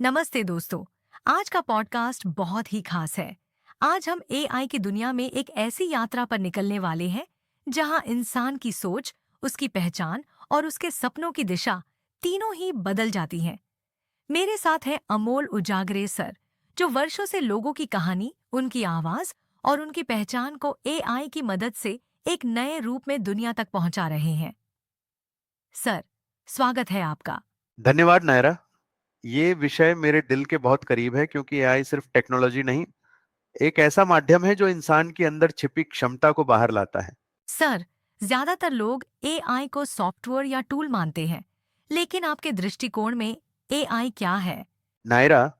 नमस्ते दोस्तों। आज का पॉडकास्ट बहुत ही खास है। आज हम एआई की दुनिया में एक ऐसी यात्रा पर निकलने वाले हैं जहां इंसान की सोच, उसकी पहचान और उसके सपनों की दिशा तीनों ही बदल जाती हैं। मेरे साथ है अमोल उजागरे सर, जो वर्षों से लोगों की कहानी, उनकी आवाज और उनकी पहचान को एआई की मदद से एक नए रूप में दुनिया तक पहुंचा रहे हैं। सर, स्वागत है आपका। धन्यवाद नायरा। ये विषय मेरे दिल के बहुत करीब है क्योंकि एआई सिर्फ टेक्नोलॉजी नहीं, एक ऐसा माध्यम है जो इंसान के अंदर छिपी क्षमता को बाहर लाता है। सर, ज्यादातर लोग एआई को सॉफ्टवेयर या टूल मानते हैं, लेकिन आपके दृष्टिकोण में एआई क्या है? नायरा,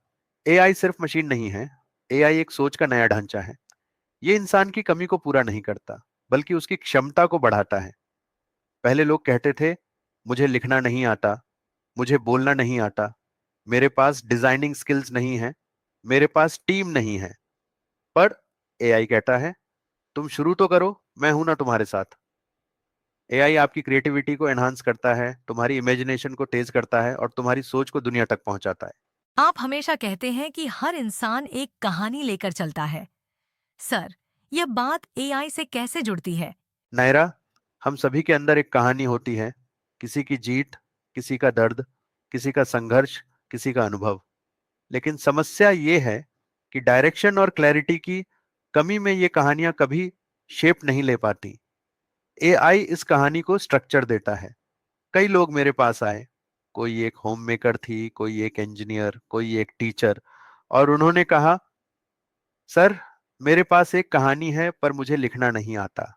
एआई सिर्फ मशीन नहीं है। एआई एक सोच का नया ढांचा है। ये इंसान की कमी को पूरा नहीं करता, बल्कि उसकी क्षमता को बढ़ाता है। पहले लोग कहते थे, मुझे लिखना नहीं आता, मुझे बोलना नहीं आता, मेरे पास डिजाइनिंग स्किल्स नहीं है, मेरे पास टीम नहीं है। पर एआई कहता है, तुम शुरू तो करो, मैं हूं ना तुम्हारे साथ। एआई आपकी क्रिएटिविटी को एनहांस करता है, तुम्हारी इमेजिनेशन को तेज करता है और तुम्हारी सोच को दुनिया तक पहुंचाता है। आप हमेशा कहते हैं कि हर इंसान एक कहानी लेकर चलता है। सर, यह बात एआई से कैसे जुड़ती है? नायरा, हम सभी के अंदर एक कहानी होती है। किसी की जीत, किसी का दर्द, किसी का संघर्ष, किसी का अनुभव। लेकिन समस्या ये है कि डायरेक्शन और क्लैरिटी की कमी में ये कहानियां कभी शेप नहीं ले पाती। एआई इस कहानी को स्ट्रक्चर देता है। कई लोग मेरे पास आए, कोई एक होम मेकर थी, कोई एक इंजीनियर, कोई एक टीचर, और उन्होंने कहा, सर, मेरे पास एक कहानी है पर मुझे लिखना नहीं आता।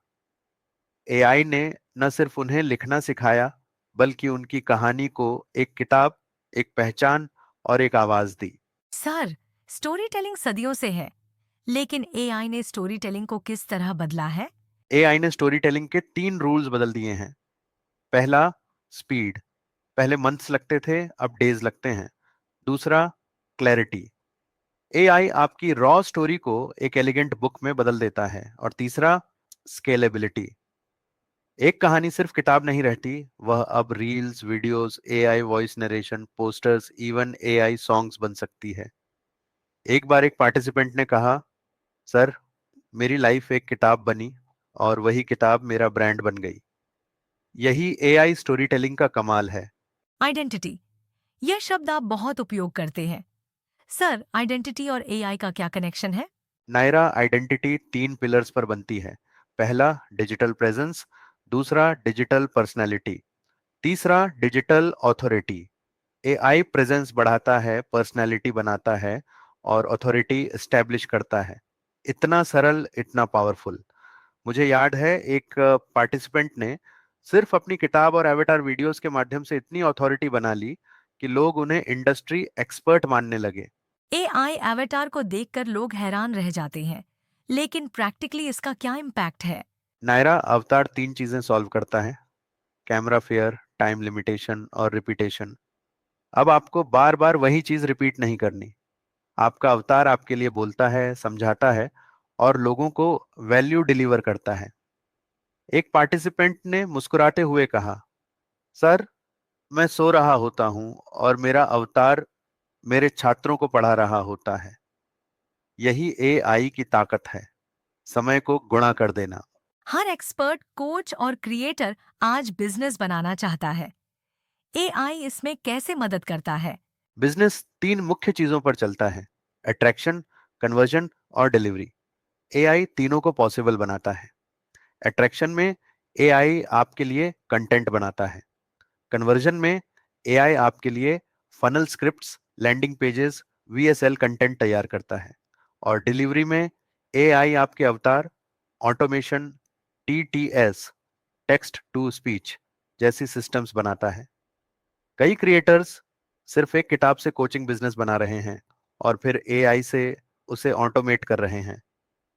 एआई ने न सिर्फ उन्हें लिखना सिखाया, बल्कि उनकी कहानी को एक किताब, एक पहचान और एक आवाज दी। सर, स्टोरी टेलिंग सदियों से है, लेकिन एआई ने स्टोरी टेलिंग को किस तरह बदला है? एआई ने स्टोरी टेलिंग के 3 रूल्स बदल दिए हैं। पहला, स्पीड। पहले मंथ्स लगते थे, अब डेज लगते हैं। दूसरा, क्लैरिटी। एआई आपकी रॉ स्टोरी को एक एलिगेंट बुक में बदल देता है। और तीसरा, स्केलेबिलिटी। एक कहानी सिर्फ किताब नहीं रहती, वह अब reels, videos, AI voice narration, posters, even AI songs बन सकती है। एक बार एक पार्टिसिपेंट ने कहा, सर, मेरी लाइफ एक किताब बनी और वही किताब मेरा ब्रांड बन गई। यही एआई स्टोरी टेलिंग का कमाल है। आइडेंटिटी, यह शब्द आप बहुत उपयोग करते हैं। सर, आइडेंटिटी और एआई का क्या कनेक्शन है? नायरा, आइडेंटिटी 3 पिलर्स पर बनती है। पहला, डिजिटल प्रेजेंस। दूसरा, डिजिटल पर्सनैलिटी। तीसरा, डिजिटल ऑथोरिटी। एआई प्रेजेंस बढ़ाता है, पर्सनैलिटी बनाता है और अथॉरिटी एस्टैब्लिश करता है। इतना सरल, इतना पावरफुल। मुझे याद है, एक पार्टिसिपेंट ने सिर्फ अपनी किताब और एवेटार वीडियोस के माध्यम से इतनी अथॉरिटी बना ली कि लोग उन्हें इंडस्ट्री एक्सपर्ट मानने लगे। एआई एवेटार को देखकर लोग हैरान रह जाते हैं, लेकिन प्रैक्टिकली इसका क्या इम्पैक्ट है? नायरा, अवतार 3 चीजें सॉल्व करता है: कैमरा फेयर, टाइम लिमिटेशन और रिपीटेशन। अब आपको बार बार वही चीज रिपीट नहीं करनी। आपका अवतार आपके लिए बोलता है, समझाता है और लोगों को वैल्यू डिलीवर करता है। एक पार्टिसिपेंट ने मुस्कुराते हुए कहा, सर, मैं सो रहा होता हूं और मेरा अवतार मेरे छात्रों को पढ़ा रहा होता है। यही एआई की ताकत है, समय को गुणा कर देना। हर एक्सपर्ट, कोच और क्रिएटर आज बिजनेस बनाना चाहता है। एआई इसमें कैसे मदद करता है? बिजनेस 3 मुख्य चीजों पर चलता है: अट्रैक्शन, कन्वर्जन और डिलीवरी। एआई तीनों को पॉसिबल बनाता है। अट्रैक्शन में एआई आपके लिए कंटेंट बनाता है। कन्वर्जन में एआई आपके लिए funnel scripts, landing pages, VSL content तैयार करता है। और डिलीवरी में एआई आपके अवतार, automation, TTS, text to speech जैसी सिस्टम्स बनाता है। कई क्रिएटर्स सिर्फ एक किताब से कोचिंग बिजनेस बना रहे हैं और फिर एआई से उसे ऑटोमेट कर रहे हैं।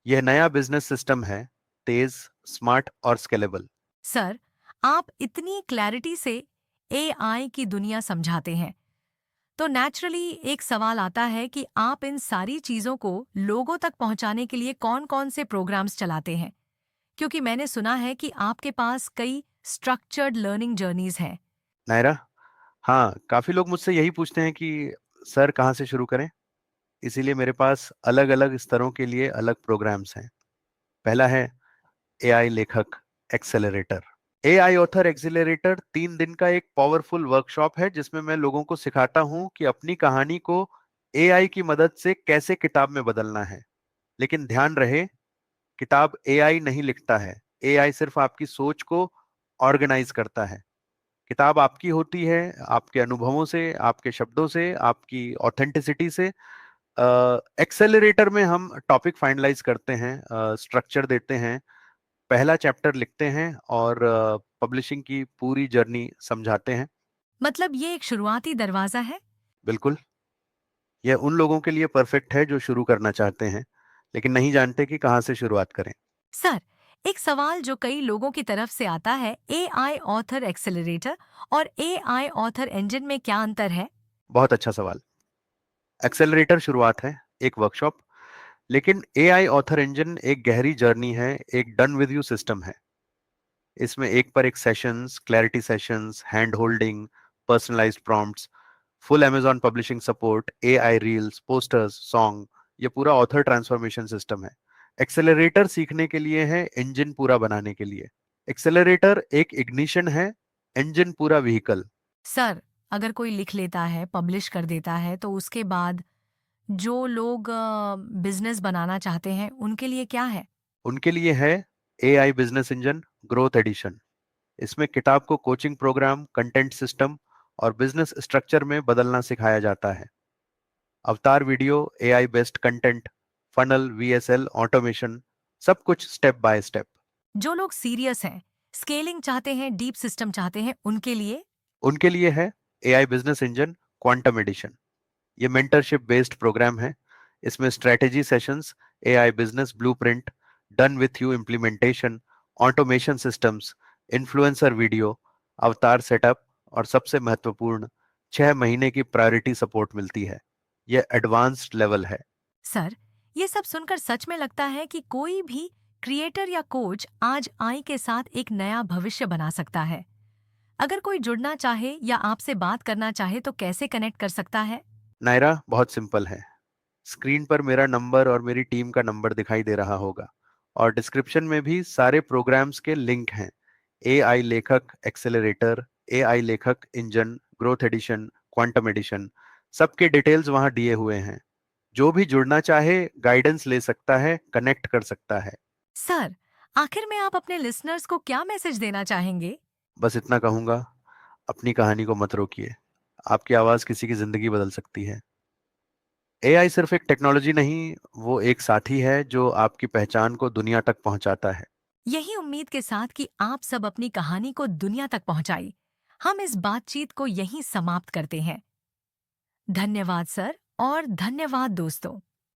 यह नया बिजनेस सिस्टम है, तेज, स्मार्ट और स्केलेबल। सर, आप इतनी क्लैरिटी से एआई की दुनिया समझाते हैं, तो नेचुरली एक सवाल आता है कि आप इन सारी चीज़ों को लोगों तक पहुंचाने के लिए कौन-कौन से प्रोग्राम्स चलाते हैं? क्योंकि मैंने सुना है कि आपके पास कई स्ट्रक्चर्ड लर्निंग जर्नीज हैं। नायरा, हाँ, काफी लोग मुझसे यही पूछते हैं कि सर कहाँ से शुरू करें? इसीलिए मेरे पास अलग अलग स्तरों के लिए अलग प्रोग्राम्स हैं। पहला है एआई लेखक एक्सेलरेटर। एआई ऑथर एक्सेलरेटर 3 दिन का एक पावरफुल वर्कशॉप है जिसमें मैं लोगों को सिखाता हूं कि अपनी कहानी को एआई की मदद से कैसे किताब में बदलना है। लेकिन ध्यान रहे, किताब एआई नहीं लिखता है। एआई सिर्फ आपकी सोच को ऑर्गेनाइज करता है। किताब आपकी होती है, आपके अनुभवों से, आपके शब्दों से, आपकी ऑथेंटिसिटी से। एक्सेलरेटर में हम टॉपिक फाइनलाइज करते हैं, स्ट्रक्चर देते हैं, पहला चैप्टर लिखते हैं और पब्लिशिंग की पूरी जर्नी समझाते हैं। मतलब ये एक शुरुआती दरवाजा है। बिल्कुल, यह उन लोगों के लिए परफेक्ट है जो शुरू करना चाहते हैं लेकिन नहीं जानते कि कहाँ से शुरुआत करें। सर, एक सवाल जो कई लोगों की तरफ से आता है, एआई ऑथर एक्सेलरेटर और एआई ऑथर इंजन में क्या अंतर है? बहुत अच्छा सवाल। एक्सेलरेटर शुरुआत है, एक वर्कशॉप, लेकिन एआई ऑथर इंजन एक गहरी जर्नी है, एक डन विद यू सिस्टम है। इसमें एक पर एक sessions, clarity sessions, hand holding, personalised prompts, full Amazon publishing support, AI reels, posters, song, ये पूरा ऑथर ट्रांसफॉर्मेशन सिस्टम है। एक्सेलरेटर सीखने के लिए है, इंजन पूरा बनाने के लिए। एक्सेलरेटर एक इग्निशन है, इंजन पूरा व्हीकल। सर, अगर कोई लिख लेता है, पब्लिश कर देता है, तो उसके बाद जो लोग बिजनेस बनाना चाहते हैं, उनके लिए क्या है? उनके लिए है AI business engine growth edition. इसमें किताब को कोचिंग प्रोग्राम, कंटेंट सिस्टम और बिजनेस स्ट्रक्चर में बदलना सिखाया जाता है। अवतार video, AI based content, funnel, VSL, automation, सब कुछ स्टेप बाय स्टेप। जो लोग सीरियस हैं, स्केलिंग चाहते हैं, डीप सिस्टम चाहते हैं, उनके लिए? उनके लिए है AI business engine quantum edition. ये मेंटरशिप बेस्ड प्रोग्राम है। इसमें strategy sessions, AI business blueprint, done with you implementation, automation systems, influencer video, अवतार सेटअप और सबसे महत्वपूर्ण 6 महीने की प्रायोरिटी सपोर्ट मिलती है। यह एडवांस्ड लेवल है। सर, ये सब सुनकर सच में लगता है कि कोई भी क्रिएटर या कोच आज आई के साथ एक नया भविष्य बना सकता है। अगर कोई जुड़ना चाहे या आपसे बात करना चाहे तो कैसे कनेक्ट कर सकता है? नायरा, बहुत सिंपल है। स्क्रीन पर मेरा नंबर और मेरी टीम का नंबर दिखाई दे रहा होगा और डिस्क्रिप्शन में भी सारे प्रोग्राम्स के लिंक हैं। एआई लेखक एक्सेलरेटर, एआई लेखक engine, growth edition, quantum edition, सबके डिटेल्स वहां दिए हुए हैं। जो भी जुड़ना चाहे गाइडेंस ले सकता है, कनेक्ट कर सकता है। सर, आखिर में आप अपने लिसनर्स को क्या मैसेज देना चाहेंगे? बस इतना कहूंगा, अपनी कहानी को मत रोकिए। आपकी आवाज किसी की जिंदगी बदल सकती है। एआई सिर्फ एक टेक्नोलॉजी नहीं, वो एक साथी है जो आपकी पहचान को दुनिया तक पहुंचाता है। यही उम्मीद के साथ कि आप सब अपनी कहानी को दुनिया तक पहुंचाई, हम इस बातचीत को यहीं समाप्त करते हैं। धन्यवाद सर और धन्यवाद दोस्तों।